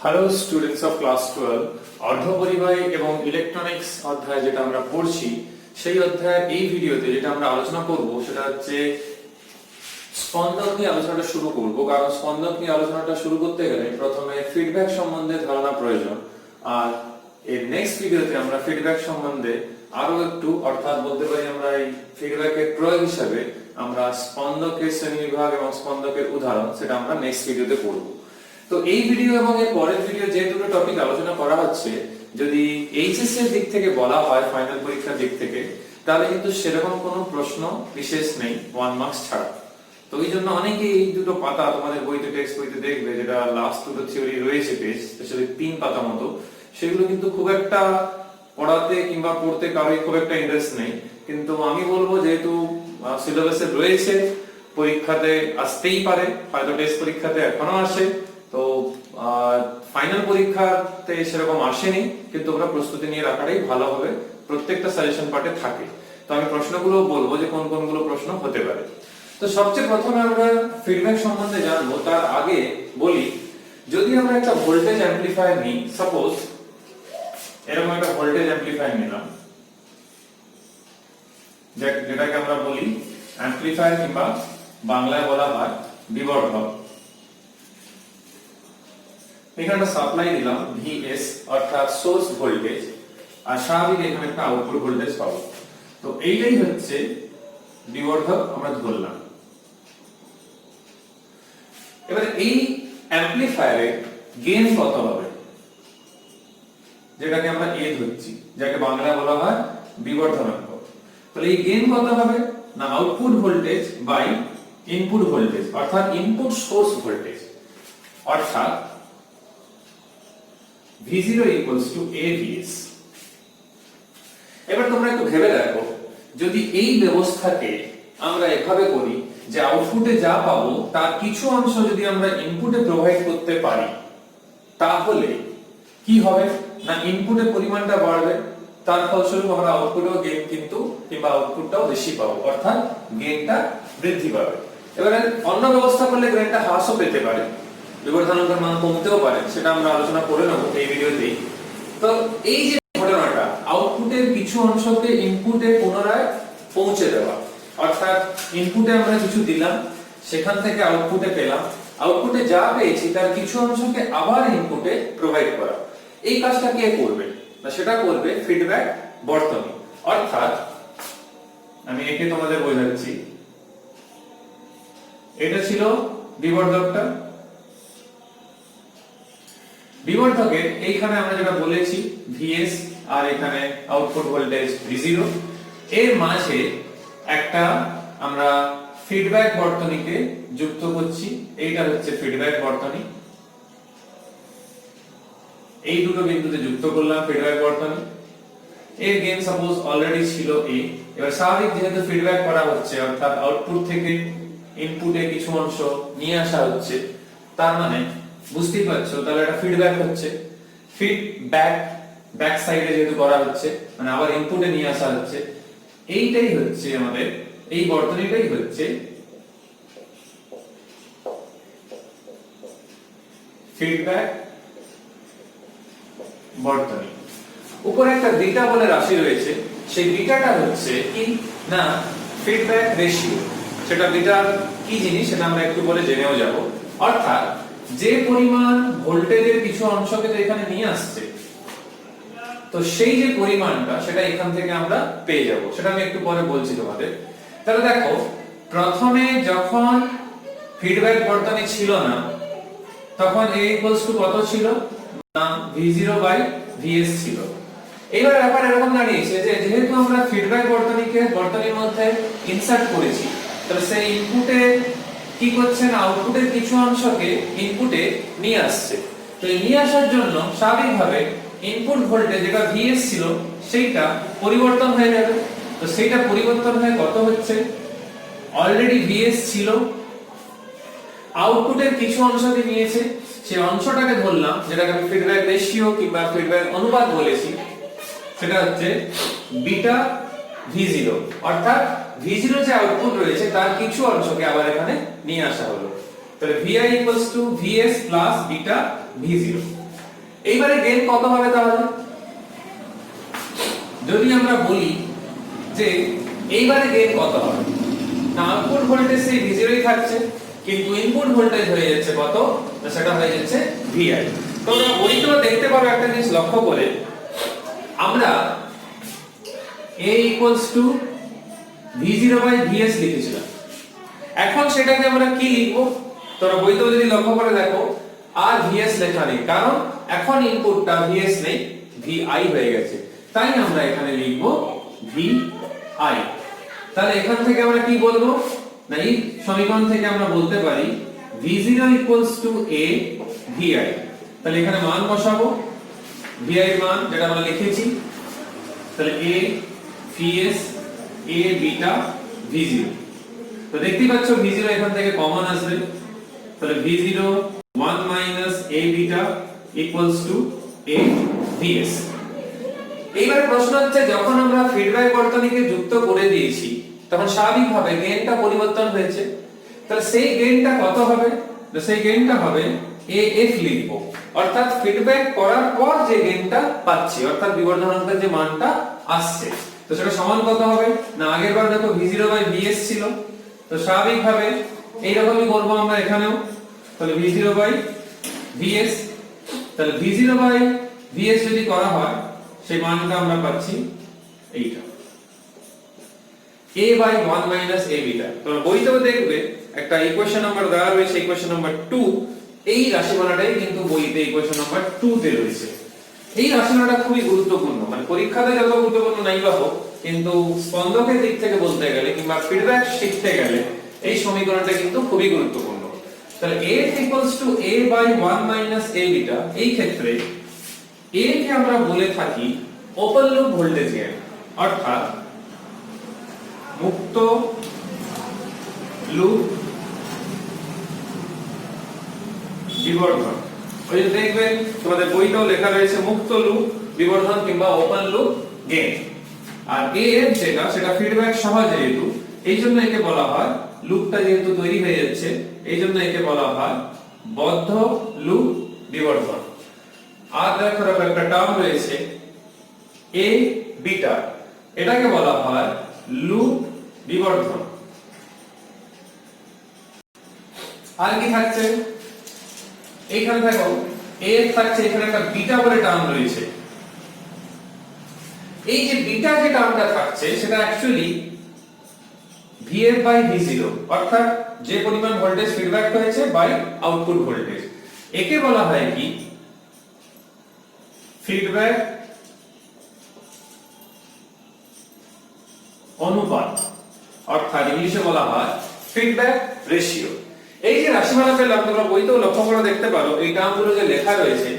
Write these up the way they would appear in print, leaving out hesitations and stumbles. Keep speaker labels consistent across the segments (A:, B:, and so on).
A: Hello students of class 12 অর্ধপরিবাহী এবং electronics অধ্যায় যেটা আমরা পড়ছি সেই অধ্যায়ের এই ভিডিওতে যেটা আমরা আলোচনা করব সেটা হচ্ছে স্পন্দন নিয়ে আলোচনাটা শুরু করব। কারণ স্পন্দন নিয়ে আলোচনাটা শুরু করতে গেলে প্রথমে ফিডব্যাক সম্বন্ধে ধারণা প্রয়োজন, আর এর নেক্সট ভিডিওতে আমরা ফিডব্যাক সম্বন্ধে আরো একটু অর্থাৎ বলতে পারি আমরা এই ফিডব্যাকের প্রয়োগ হিসেবে আমরা স্পন্দকের শ্রেণীবিভাগ এবং স্পন্দকের উদাহরণ সেটা আমরা নেক্সট ভিডিওতে পড়ব। তো এই ভিডিও এবং এর পরের ভিডিও যে দুটো টপিক আলোচনা করা হচ্ছে, যদি এইচএসসি এর দিক থেকে বলা হয় ফাইনাল পরীক্ষার দিক থেকে, তাহলে কিন্তু সেরকম কোনো প্রশ্ন বিশেষ নেই 1 মার্কস ছাড়া। তো এই জন্য অনেকেই এই দুটো পাতা তোমাদের বইতে টেক্সট বইতে দেখবে যেটা লাস্ট দুটো থিওরি রয়েছে পেজ, স্পেশালি 3 পাতা মতো, সেগুলো কিন্তু খুব একটা পড়াতে কিংবা পড়তে কারোই খুব একটা ইন্টারেস্ট নেই। কিন্তু আমি বলবো যেহেতু সিলেবাসে রয়েছে, পরীক্ষাতে আসতেই পারে, হয়তো টেস্ট পরীক্ষাতে এখনো আসে, তো ফাইনাল পরীক্ষাতে সেরকম আসেনি, কিন্তু ওরা প্রস্তুতি নিয়ে রাখাটাই ভালো হবে, প্রত্যেকটা সাজেশন পার্টে থাকে। তো আমি প্রশ্নগুলো বলবো যে কোন কোনগুলো প্রশ্ন হতে পারে। তো সবচেয়ে প্রথমে আমরা ফিডব্যাক সম্বন্ধে জানবো, তার আগে বলি যদি আমরা একটা ভোল্টেজ অ্যামপ্লিফায়ার নিই, সাপোজ এরকম একটা ভোল্টেজ অ্যামপ্লিফায়ার নিলাম, যেটাকে আমরা বলি অ্যামপ্লিফায়ার কিংবা বাংলায় বলা হয় বিবর্ধক। এখানে একটা সাপ্লাই দিলাম ভিএস অর্থাৎ সোর্স ভোল্টেজ, আর স্বাভাবিক এখানে একটা আউটপুট ভোল্টেজ পাবো। তো এইটাই হচ্ছে বিবর্ধক আমরা ধরলাম। এবারে এই অ্যামপ্লিফায়ারের গেইন কত হবে, যেটাকে আমরা এ ধরছি, যাকে বাংলায় বলা হয় বিবর্ধনাঙ্ক। তাহলে এই গেইন কত হবে না output voltage by input voltage অর্থাৎ ইনপুট সোর্স ভোল্টেজ, অর্থাৎ V0 equals to AVS। এবার তোমরা একটু ভেবে দেখো, যদি এই ব্যবস্থাকে আমরা এভাবে করি যে আউটপুটে যা পাবো তার কিছু অংশ যদি আমরা ইনপুটে প্রোভাইড করতে পারি, তাহলে কি হবে না ইনপুটের পরিমাণটা বাড়বে, তার ফলস্বরূপ আমরা আউটপুটেও গেইন কিন্তু কিংবা আউটপুটটাও বেশি পাবো, অর্থাৎ গেইনটা বৃদ্ধি পাবে। এবারে অন্য ব্যবস্থা করলে গেইনটা হ্রাসও পেতে পারে, বিবর্ধনাঙ্কের মান কমতেও পারে, সেটা আমরা আলোচনা করে নেব এই ভিডিওতেই। তো এই যে ঘটনাটা আউটপুটের কিছু অংশকে ইনপুটে পুনরায় পৌঁছে দেওয়া, অর্থাৎ ইনপুটে আমরা কিছু দিলাম, সেখান থেকে আউটপুটে পেলাম, আউটপুটে যা পেয়েছি তার কিছু অংশকে আবার ইনপুটে প্রোভাইড করা, এই কাজটা কে করবে না সেটা করবে ফিডব্যাক বর্তনী। অর্থাৎ আমি একে তোমাদের বোঝাচ্ছি, এটা ছিল বিবর্ধকটা, বিবর্ধকের এইখানে আমরা যেটা বলেছি ভিএস আর এখানে আউটপুট ভোল্টেজ V0, এর মাঝে একটা আমরা ফিডব্যাক বর্তনীকে যুক্ত করছি, এইটা হচ্ছে ফিডব্যাক বর্তনী, এই দুটো বিন্দুতে যুক্ত করলাম ফিডব্যাক বর্তনী। এর গেইন সাপোজ অলরেডি ছিল A। এবার স্বাভাবিক যেহেতু ফিডব্যাক করা হচ্ছে অর্থাৎ আউটপুট থেকে ইনপুটে কিছু অংশ নিয়ে আসা হচ্ছে, তার মানে বুঝতেই পারছো তাহলে এটা ফিডব্যাক হচ্ছে, ফিডব্যাক ব্যাক সাইডে যেহেতু করা হচ্ছে মানে আবার ইনপুটে নিয়ে আসা হচ্ছে, এইটাই হচ্ছে আমাদের এই বর্তনীটাই হচ্ছে ফিডব্যাক বর্তনী। উপরে একটা বিটা বলে রাশি রয়েছে, সেই বিটাটা হচ্ছে কি না ফিডব্যাক রেশিও। সেটা বিটার কি জিনিস সেটা আমরা একটু পরে জেনেও যাব। অর্থাৎ যে পরিমাণ ভোল্টেজের কিছু অংশকে তো এখানে নিয়ে আসছে, তো সেই যে পরিমাণটা সেটা এখান থেকে আমরা পেয়ে যাব, সেটা আমি একটু পরে বলছি তোমাদের। তাহলে দেখো, প্রথমে যখন ফিডব্যাক বর্তনী ছিল না তখন A ইকুয়ালস টু কত ছিল না V0 বাই VS ছিল। এবার ব্যাপার এরকম দাঁড়িয়েছে যে যেহেতু আমরা ফিডব্যাক বর্তনীকে বর্তনীর মধ্যে ইনসার্ট করেছি, তাহলে সেই ইনপুটে কি করছে না আউটপুটের কিছু অংশকে ইনপুটে নিয়ে আসছে। তো এই নিয়ে আসার জন্য স্বাভাবিকভাবে ইনপুট ভোল্টেজ যেটা VS ছিল সেইটা পরিবর্তন হয়ে যাবে। তো সেইটা পরিবর্তন হয়ে কত হচ্ছে, অলরেডি VS ছিল, আউটপুটের কিছু অংশকে নিয়েছে, সেই অংশটাকে ধরলাম যেটাকে আমি ফিডব্যাক রেশিও কিংবা ফিডব্যাক অনুপাত বলেছি, সেটা হচ্ছে বিটা V0, অর্থাৎ V0 যে আউটপুট রয়েছে তার কিছু অংশকে আবার এখানে নিয়ে আসা হলো। তাহলে VI VS plus beta V0। এইবারে গেইন কত হবে তাহলে? যদি আমরা বলি যে এইবারে গেইন কত হবে, না আউটপুট ভোল্টেজ সেই V0 ই থাকছে, কিন্তু ইনপুট ভোল্টেজ হয়ে যাচ্ছে কত, না সেটা হয়ে যাচ্ছে VI। তোমরা বইতেও দেখতে পারো একটা জিনিস লক্ষ্য করে, আমরা A V0/Vs লিখেছিলাম। এখন সেটাকে আমরা কি লিখবো? তোমরা বইতেও যদি লক্ষ্য করে দেখো, আর Vs লেখা নেই, কারণ এখন ইনপুটটা Vs নেই, Vi হয়ে গেছে। তাই আমরা এখানে লিখবো Vi। তাহলে এখান থেকে আমরা কি বলবো, না এই সমীকরণ থেকে আমরা বলতে পারি V0 A Vi। তাহলে এখানে মান বসাবো, Vi এর মান যেটা আমরা লিখেছি, তাহলে A Vs A beta V0। তো দেখতেই পাচ্ছ V0 এখান থেকে কমন আসবে, তাহলে V0 1 A beta A Vs। এইবার প্রশ্ন হচ্ছে, যখন আমরা ফিডব্যাক বর্তনীকে যুক্ত করে দিয়েছি তখন স্বাভাবিকভাবে গেইনটা পরিবর্তন হয়েছে, তাহলে সেই গেইনটা কত হবে? তো সেই গেইনটা হবে AF লিখব, অর্থাৎ ফিডব্যাক করার পর যে গেইনটা পাচ্ছি, অর্থাৎ বিবর্ধনাঙ্কের যে মানটা আসছে, তো সেটা সমান কত হবে, না আগের বার দেখো V0/Vs ছিল, তো স্বাভাবিকভাবে এই রকমই করব আমরা এখানেও, তাহলে V0/Vs, তাহলে V0/Vs যদি করা হয় সেই মানটা আমরা পাচ্ছি এইটা A/1 A বিটা। তোমরা বইতেও দেখবে একটা ইকুয়েশন নাম্বার দেওয়া রয়েছে, ইকুয়েশন নাম্বার 2, এই রাশিমালাটাই কিন্তু বইতে ইকুয়েশন নাম্বার 2 তে রয়েছে। এই রাশিমালাটা খুবই গুরুত্বপূর্ণ, মানে পরীক্ষাতে যত গুরুত্বপূর্ণ নাই বা হোক, কিন্তু স্পন্দকের দিক থেকে বলতে গেলে কিংবা ফিডব্যাক শিখতে গেলে এই সমীকরণটা কিন্তু খুবই গুরুত্বপূর্ণ। তাহলে A A/1 A বিটা, এই ক্ষেত্রে A কে আমরা বলে থাকি ওপেন লুপ ভোল্টেজ গেইন, অর্থাৎ মুক্ত লুপ বিবর্ধন। ওই যে দেখবেন তোমাদের বইতেও লেখা রয়েছে মুক্ত লুপ বিবর্ধন কিংবা ওপেন লুপ গেইন। আর AF যেটা, সেটা ফিডব্যাক সহ যেহেতু, এই জন্য একে বলা হয়, লুপটা যেহেতু তৈরি হয়ে যাচ্ছে এই জন্য একে বলা হয় বদ্ধ লুপ বিবর্ধন। আর দেখো একটা টার্ম রয়েছে A বিটা, এটাকে বলা হয় লুপ বিবর্ধন। আর কি থাকছে, এইখানে দেখো A থাকছে, এখানে একটা বিটা বলে টার্ম রয়েছে। এই যে বিটা যে টার্মটা থাকছে সেটা অ্যাকচুয়ালি VF/V0, অর্থাৎ যে পরিমাণ ভোল্টেজ ফিডব্যাক হয়েছে বাই আউটপুট ভোল্টেজ। একে বলা হয় কি ফিডব্যাক অনুপাত, অর্থাৎ ইংলিশে বলা হয় ফিডব্যাক রেশিও। এই যে রাশিমালা পেলাম, তোমরা বইতেও লক্ষ্য করে দেখতে পারো এই টার্মগুলো যে লেখা রয়েছে,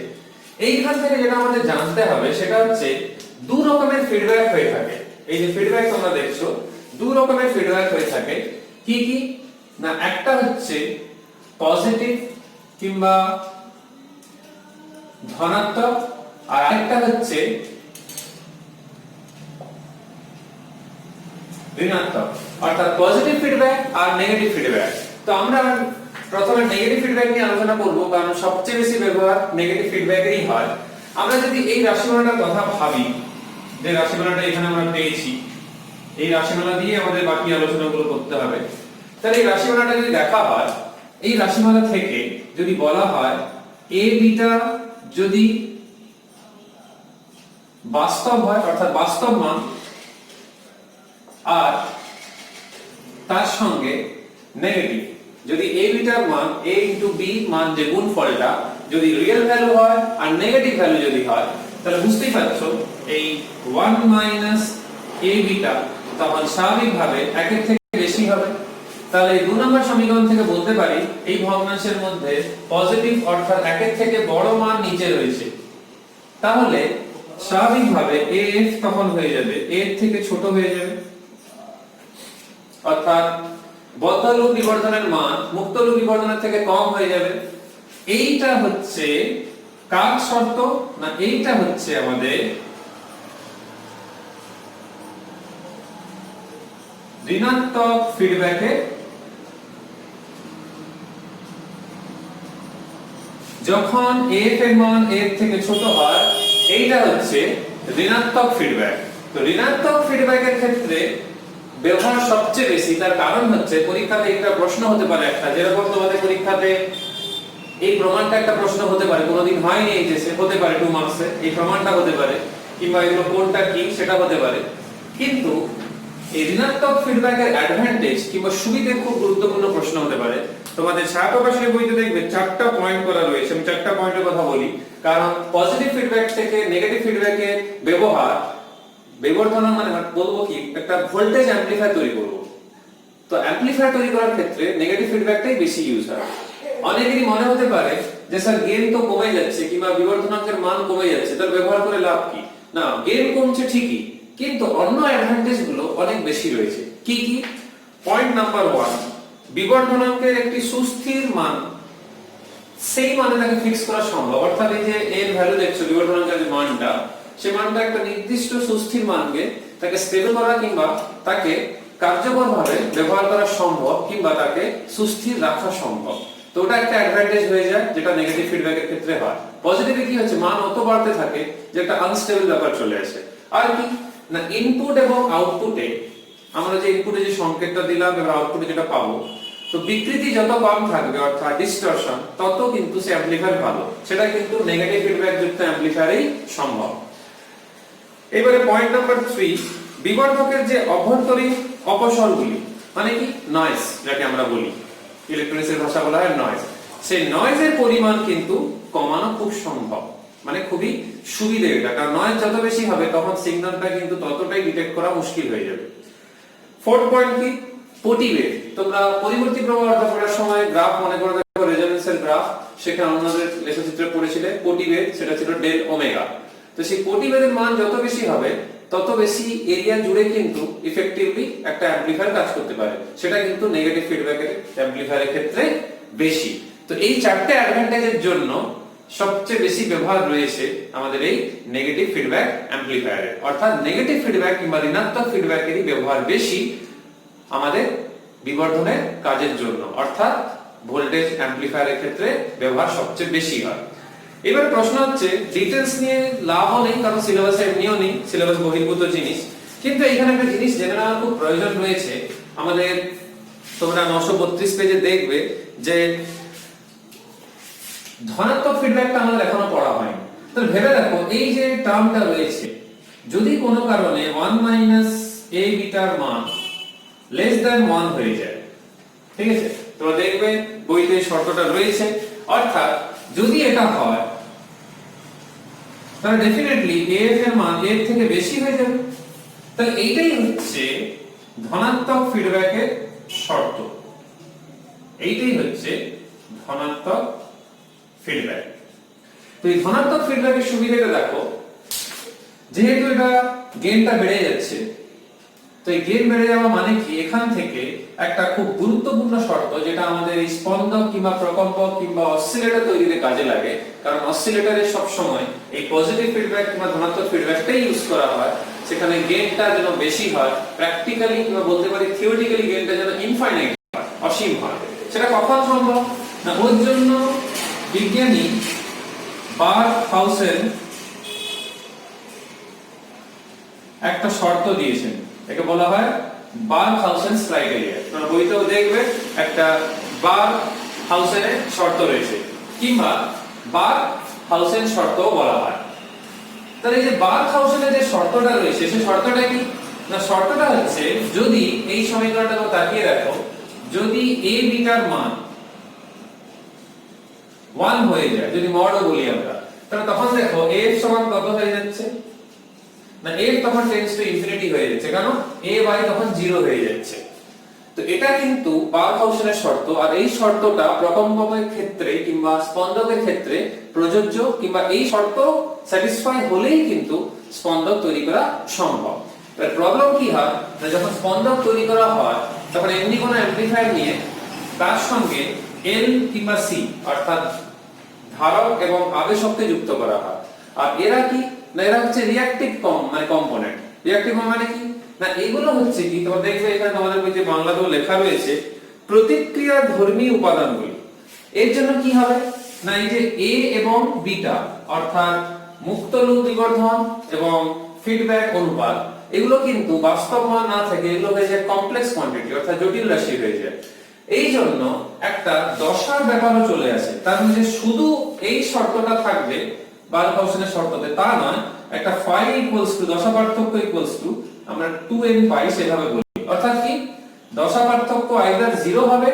A: এইখান থেকে যেটা আমাদের জানতে হবে সেটা হচ্ছে দু রকমের ফিডব্যাক হয়ে থাকে। এই যে ফিডব্যাক তোমরা দেখছো, দু রকমের ফিডব্যাক হয়ে থাকে। কি কি, না একটা হচ্ছে পজিটিভ কিংবা ধনাত্মক, আর আরেকটা হচ্ছে ঋণাত্মক, অর্থাৎ পজিটিভ ফিডব্যাক আর নেগেটিভ ফিডব্যাক। তো আমরা প্রথমে নেগেটিভ ফিডব্যাক নিয়ে আলোচনা করব, কারণ সবচেয়ে বেশি ব্যবহার নেগেটিভ ফিডব্যাকেরই হয়। আমরা যদি এই রাশিমালাটার কথা ভাবি, যে রাশিমালাটা এখানে আমরা পেয়েছি, এই রাশিমালা দিয়ে আমাদের বাকি আলোচনাগুলো করতে হবে। তাহলে এই রাশিমালাটা যদি দেখা হয়, এই রাশিমালা থেকে যদি বলা হয় A বিটা যদি বাস্তব হয়, অর্থাৎ বাস্তব মান, আর তার সঙ্গে নেগেটিভ, যদি A বিটার মান A ইনটু B মান যে গুণফলটা যদি রিয়েল ভ্যালু হয় আর নেগেটিভ ভ্যালু যদি হয়, তাহলে বুঝতেই পারছো এই 1 A বিটা তখন স্বাভাবিকভাবে একের থেকে বেশি হবে। তাহলে এই 2 নম্বর সমীকরণ থেকে বলতে পারি এই ভগ্নাংশের মধ্যে পজিটিভ, অর্থাৎ একের থেকে বড় মান নিচে রয়েছে, তাহলে স্বাভাবিকভাবে AF তখন হয়ে যাবে A এর থেকে ছোট হয়ে যাবে, অর্থাৎ বদ্ধ লুপ বিবর্ধনের মান মুক্ত লুপ বিবর্ধনের থেকে কম হয়ে যাবে। এইটা হচ্ছে কার শর্ত, না এইটা হচ্ছে আমাদের ঋণাত্মক ফিডব্যাকের যখন এফ এর মান এর থেকে ছোট হয় এইটা হচ্ছে ঋণাত্মক ফিডব্যাক। তো ঋণাত্মক ফিডব্যাকের ক্ষেত্রে ব্যবহার সবচেয়ে বেশি, তার কারণ হচ্ছে পরীক্ষাতে একটা প্রশ্ন হতে পারে একটা, যেরকম তোমাদের পরীক্ষাতে এই প্রমাণটা একটা প্রশ্ন হতে পারে, কোনোদিন হয়নি এইচএসে, হতে পারে 2 মার্কসে, এই প্রমাণটা হতে পারে, কিংবা এগুলো কোনটা কি সেটা হতে পারে। কিন্তু এই ঋণাত্মক ফিডব্যাকের অ্যাডভান্টেজ কিংবা সুবিধা খুব গুরুত্বপূর্ণ প্রশ্ন হতে পারে। তোমাদের ছায়া প্রকাশের বইতে দেখবে 4টা পয়েন্ট করা রয়েছে, আমি 4টা পয়েন্টের কথা বলি। কারণ পজিটিভ ফিডব্যাক থেকে নেগেটিভ ফিডব্যাকের বিবর্ধন মানে বলবো কি, একটা ভোল্টেজ অ্যামপ্লিফায়ার তৈরি করব। তো অ্যামপ্লিফায়ার তৈরি করার ক্ষেত্রে নেগেটিভ ফিডব্যাকটাই বেশি ইউজ হয়। অনেকেরই মনে হতে পারে যে স্যার গেইন তো কমে যাচ্ছে কিংবা বিবর্ধনাঙ্কের মান কমে যাচ্ছে, তার ব্যবহার করে লাভ কি? না, গেইন কমছে ঠিকই, কিন্তু অন্য অ্যাডভান্টেজ গুলো অনেক বেশি রয়েছে। কি কি? পয়েন্ট নাম্বার 1, বিবর্ধনাঙ্কের একটি সুস্থির মান সেই মানে তাকে ফিক্স করা সম্ভব। অর্থাৎ এই যে এর ভ্যালু দেখছো, বিবর্ধনাঙ্কের যে মানটা, সেই মানটা একটা নির্দিষ্ট সুস্থির মানকে তাকে স্টেবল করা কিংবা তাকে কার্যকরভাবে ব্যবহার করা সম্ভব কিংবা তাকে সুস্থির রাখা সম্ভব। তো ওটা একটা অ্যাডভান্টেজ হয়ে যায়, যেটা নেগেটিভ ফিডব্যাকের ক্ষেত্রে হয়। পজিটিভে কি হচ্ছে, মান অত বাড়তে থাকে যে একটা আনস্টেবল ব্যাপার চলে আসে। আর কি না, ইনপুট এবং আউটপুটে আমরা যে ইনপুটে যে সংকেতটা দিলাম এবং আউটপুটে যেটা পাবো, তো বিকৃতি যত কম থাকবে অর্থাৎ ডিসটরশন, তত কিন্তু সে অ্যামপ্লিফায়ার ভালো। সেটা কিন্তু নেগেটিভ ফিডব্যাক যুক্ত অ্যামপ্লিফায়ারেই সম্ভব। এবারে পয়েন্ট নাম্বার 3, বিবর্ধকের যে অভ্যন্তরীণ অপসরগুলি, মানে কি নয়েজ, যাকে আমরা বলি ইলেকট্রনিক্সের ভাষা বলা হয় নয়েজ, সেই নয়েজের পরিমাণ কিন্তু কমানো খুব সম্ভব, মানে খুবই সুবিধে এটা। কারণ নয়েজ যত বেশি হবে তখন সিগন্যালটা কিন্তু ততটাই ডিটেক্ট করা মুশকিল হয়ে যাবে। 4th পয়েন্ট কি, পটিবেগ। তোমরা পরিবর্তী প্রবাহ অর্থাৎ পড়ার সময় গ্রাফ মনে করে দেখো, রেজোন্যান্সের গ্রাফ, সেখানে আমাদের লেখচিত্রে পড়েছিলে পটিবেগ, সেটা ছিল ডেল ওমেগা। তো সেই পটিবেগের মান যত বেশি হবে তত বেশি এরিয়া জুড়ে কিন্তু ইফেক্টিভলি একটা অ্যামপ্লিফায়ার কাজ করতে পারে। সেটা কিন্তু নেগেটিভ ফিডব্যাকের অ্যামপ্লিফায়ারের ক্ষেত্রে বেশি। তো এই 4টে অ্যাডভান্টেজের জন্য সবচেয়ে বেশি ব্যবহার রয়েছে আমাদের এই নেগেটিভ ফিডব্যাক অ্যামপ্লিফায়ারের। অর্থাৎ নেগেটিভ ফিডব্যাক কিংবা ঋণাত্মক ফিডব্যাকেরই ব্যবহার বেশি আমাদের বিবর্ধনের কাজের জন্য, অর্থাৎ ভোল্টেজ অ্যামপ্লিফায়ারের ক্ষেত্রে ব্যবহার সবচেয়ে বেশি হয়। এবার প্রশ্ন হচ্ছে, ডিটেইলস নিয়ে লাভও নেই, কারণ সিলেবাসে এমনিও নেই, সিলেবাস বহির্ভূত জিনিস। কিন্তু এখানে একটা জিনিস জেনে নেওয়ার খুব প্রয়োজন রয়েছে আমাদের। তোমরা 932 পেজে দেখবে যে ধনাত্মক ফিডব্যাকটা আমাদের এখনো পড়া হয়নি। তো ভেবে দেখো, এই যে টার্মটা রয়েছে, যদি কোনো কারণে 1 - a বিটার মান লেস দ্যান 1 হয়ে যায়, ঠিক আছে, তোমরা দেখবে বইতে শর্তটা রয়েছে। অর্থাৎ যদি এটা হয় তাহলে ডেফিনেটলি এফ এর মান এর থেকে বেশি হয়ে যাবে। তাহলে এইটাই হচ্ছে ধনাত্মক ফিডব্যাকের শর্ত, এইটাই হচ্ছে ধনাত্মক ফিডব্যাক। তো এই ধনাত্মক ফিডব্যাকের সুবিধাটা দেখো, যেহেতু এটা গেইনটা বেড়ে যাচ্ছে, তো এই গেইন বেড়ে যাওয়া মানে কি, এখান থেকে একটা খুব গুরুত্বপূর্ণ শর্ত যেটা আমাদের এই স্পন্দক কিংবা প্রকম্পক কিংবা অসিলেটর তৈরিতে কাজে লাগে, কারণ অসিলেটরে সব সময় এই পজিটিভ ফিডব্যাক কিংবা ধনাত্মক ফিডব্যাকটাই ইউজ করা হয়, সেখানে গেইনটা যেন বেশি হয়, প্র্যাকটিক্যালি কিংবা বলতে পারি থিওরিটিক্যালি গেইনটা যেন ইনফাইনাইট হয়, অসীম হয়। সেটা কখন সম্ভব না, ওর জন্য বিজ্ঞানী বার্কহাউসেন একটা শর্ত দিয়েছেন, একে বলা হয় বার্কহাউসেনস ক্রাইটেরিয়া। তোমরা বইতেও দেখবে একটা বার্কহাউসেনের শর্ত রয়েছে, কিংবা বার্কহাউসেন শর্তও বলা হয়। তাহলে এই যে বার্কহাউসেনের যে শর্তটা রয়েছে, সেই শর্তটা কি না, শর্তটা হচ্ছে যদি এই সমীকরণটা তাকিয়ে রাখো, যদি a বিটার মান 1 হয়ে যায়, যদি মডও বলি আমরা, তাহলে তখন দেখো f সমান কত হয়ে যাচ্ছে না, f তখন টেন্ডস টু ইনফিনিটি হয়ে যাচ্ছে, কারণ a বাই তখন 0 হয়ে যাচ্ছে। তো এটা কিন্তু বার্কহাউসেনের শর্ত, আর এই শর্তটা প্রকম্পকের ক্ষেত্রে কিংবা স্পন্দকের ক্ষেত্রে প্রযোজ্য, কিংবা এই শর্ত স্যাটিসফাই হলেই কিন্তু স্পন্দক তৈরি করা সম্ভব। এর প্রবলেম কি হয় না, যখন স্পন্দক তৈরি করা হয় তখন এমনি কোনো অ্যামপ্লিফায়ার নিয়ে তার সঙ্গে L কিংবা C অর্থাৎ ধারক এবং আবেশককে যুক্ত করা হয়। আর এরা কি না, এরা হচ্ছে রিঅ্যাকটিভ কম্পোনেন্ট। রিঅ্যাকটিভ মানে কি না, এগুলো হচ্ছে কি, তোমরা দেখবে এখানে তোমাদের বইতে বাংলাতেও লেখা রয়েছে প্রতিক্রিয়া ধর্মী উপাদানগুলি। এর জন্য কি হবে না এই যে এ এবং বিটা অর্থাৎ মুক্ত লুপ বিবর্ধন এবং ফিডব্যাক অনুপাত এগুলো কিন্তু বাস্তব মান না থেকে এগুলো হয়ে যায় কমপ্লেক্স কোয়ান্টিটি অর্থাৎ জটিল রাশি হয়ে যায়। এই জন্য একটা দশার ব্যাপারও চলে আসে, তার মানে শুধু এই শর্তটা থাকবে বার্কহাউসেনের শর্ততে তা নয়, একটা phi ইকুয়ালস টু দশা পার্থক্য ইকুয়ালস টু আমরা 2n পাই সেভাবে বলি। অর্থাৎ কি দশা পার্থক্য আইদার 0 হবে,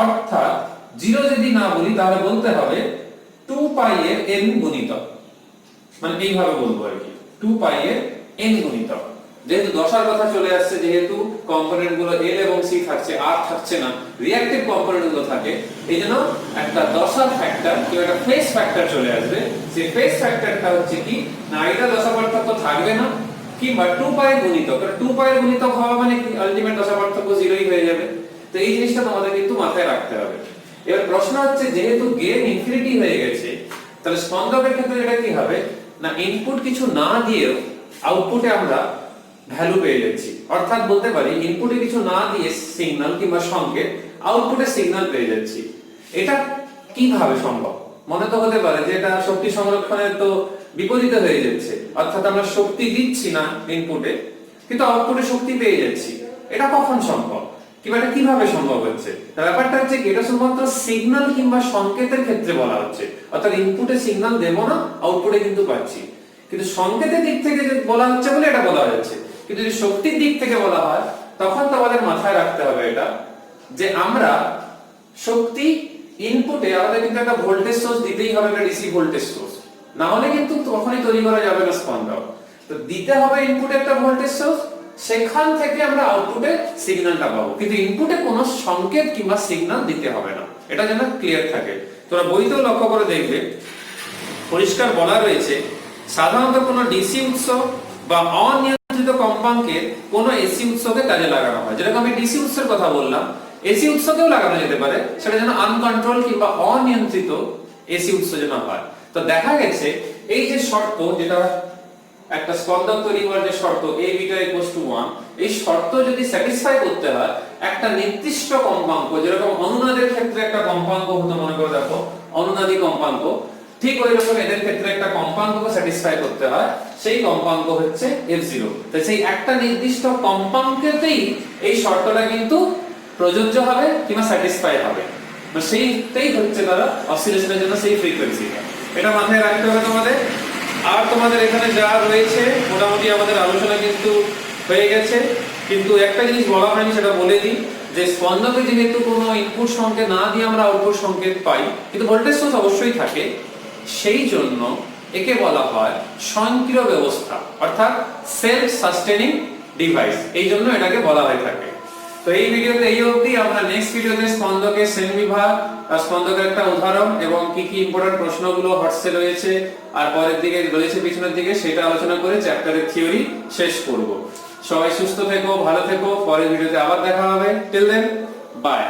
A: অর্থাৎ 0 যদি না বলি তাহলে বলতে হবে 2 পাই এর n গুণিতক, মানে এইভাবে বলবো আর কি 2 পাই এর n গুণিতক। যেহেতু দশার কথা চলে আসছে, যেহেতু কম্পোনেন্ট গুলো L এবং C থাকছে, R থাকছে না, রিঅ্যাকটিভ কম্পোনেন্ট গুলো থাকে, এইজন্য একটা দশার ফ্যাক্টর কিংবা একটা ফেজ ফ্যাক্টর চলে আসবে। সেই ফেজ ফ্যাক্টরটা হচ্ছে কি না এটা দশা পার্থক্য থাকবে না কিংবা 2 পাই এর গুণিতক। 2 পাই এর গুণিতক হওয়া মানে কি আলটিমেট দশা পার্থক্য 0ই হয়ে যাবে। তো এই জিনিসটা তোমাদের কিন্তু মাথায় রাখতে হবে। এবার প্রশ্ন হচ্ছে যেহেতু গেইন ইনফিনিটি হয়ে গেছে তাহলে স্পন্দকের ক্ষেত্রে এটা কি হবে না ইনপুট কিছু না দিয়েও আউটপুটে আমরা ভ্যালু পেয়ে যাচ্ছি। অর্থাৎ বলতে পারি ইনপুটে কিছু না দিয়ে সিগন্যাল কিংবা সংকেত আউটপুটে সিগন্যাল পেয়ে যাচ্ছি। এটা কিভাবে সম্ভব? মনে তো হতে পারে যে এটা শক্তি সংরক্ষণের তো বিপরীতে হয়ে যাচ্ছে, অর্থাৎ আমরা শক্তি দিচ্ছি না ইনপুটে কিন্তু আউটপুটে শক্তি পেয়ে যাচ্ছি। এটা কখন সম্ভব কিংবা এটা কিভাবে সম্ভব হচ্ছে? ব্যাপারটা হচ্ছে কি এটা শুধুমাত্র সিগন্যাল কিংবা সংকেতের ক্ষেত্রে বলা হচ্ছে, অর্থাৎ ইনপুটে সিগন্যাল দেব না আউটপুটে কিন্তু পাচ্ছি। কিন্তু সংকেতের দিক থেকে যে বলা হচ্ছে বলে এটা বলা যাচ্ছে, কিন্তু যদি শক্তির দিক থেকে বলা হয় তখন তো আমাদের মাথায় রাখতে হবে এটা যে আমরা শক্তি ইনপুটে আমাদের কিন্তু একটা ভোল্টেজ সোর্স দিতেই হবে, একটা ডিসি ভোল্টেজ সোর্স, না হলে কিন্তু তখনই তৈরি করা যাবে না স্পন্দক। তো দিতে হবে ইনপুটে একটা ভোল্টেজ সোর্স, সেখান থেকে আমরা আউটপুটে সিগন্যালটা পাবো, কিন্তু ইনপুটে কোনো সংকেত কিংবা সিগন্যাল দিতে হবে না। এটা যেন ক্লিয়ার থাকে। তোমরা বইতেও লক্ষ্য করে দেখবে পরিষ্কার বলা রয়েছে সাধারণত কোনো ডিসি উৎস বা অনিয়ন্ত্রিত কম্পাঙ্কের কোনো এসি উৎসকে কাজে লাগানো হয়। যেরকম আমি ডিসি উৎসের কথা বললাম, এসি উৎসকেও লাগানো যেতে পারে, সেটা যেন আনকন্ট্রোল কিংবা অনিয়ন্ত্রিত এসি উৎস যেন হয়। তো দেখা গেছে এই যে শর্ত, যেটা একটা স্পন্দক তৈরি হওয়ার যে শর্ত a β = 1, এই শর্ত যদি স্যাটিসফাই করতে হয় একটা নির্দিষ্ট কম্পাঙ্ক, যেরকম অনুনাদের ক্ষেত্রে একটা কম্পাঙ্ক হতো, মনে করে দেখো অনুনাদি কম্পাঙ্ক, ঠিক ওই রকম এদের ক্ষেত্রে একটা কম্পাঙ্ককে স্যাটিসফাই করতে হয়, সেই কম্পাঙ্ক হচ্ছে f0। তো সেই একটা নির্দিষ্ট কম্পাঙ্কেতেই এই শর্তটা কিন্তু প্রযোজ্য হবে কিংবা স্যাটিসফাই হবে, মানে সেইটাই হচ্ছে তারা অসিলেশনের জন্য সেই ফ্রিকোয়েন্সিটা। এটা মাথায় রাখতে হবে তোমাদের। আর তোমাদের এখানে যা রয়েছে মোটামুটি আমাদের আলোচনা কিন্তু হয়ে গেছে, কিন্তু একটা জিনিস বলা হয়নি সেটা বলে দিই যে স্পন্দকে যেহেতু কোনো ইনপুট সংকেত না দিয়ে আমরা আউটপুট সংকেত পাই কিন্তু ভোল্টেজ সোর্স অবশ্যই থাকে, সেই জন্য একে বলা হয় স্বয়ংক্রিয় ব্যবস্থা অর্থাৎ সেলফ সাস্টেনিং ডিভাইস, এই জন্য এটাকে বলা হয়ে থাকে। তো এই ভিডিওতে এই অবধি। আমরা নেক্সট ভিডিওতে স্পন্দকের শ্রেণীবিভাগ আর স্পন্দকের একটা উদাহরণ এবং কি কি ইম্পর্টেন্ট প্রশ্নগুলো হটসে রয়েছে আর পরের দিকে রয়েছে পিছনের দিকে সেটা আলোচনা করে চ্যাপ্টারের থিওরি শেষ করব। সবাই সুস্থ থেকো, ভালো থেকো, পরের ভিডিওতে আবার দেখা হবে। Till then by.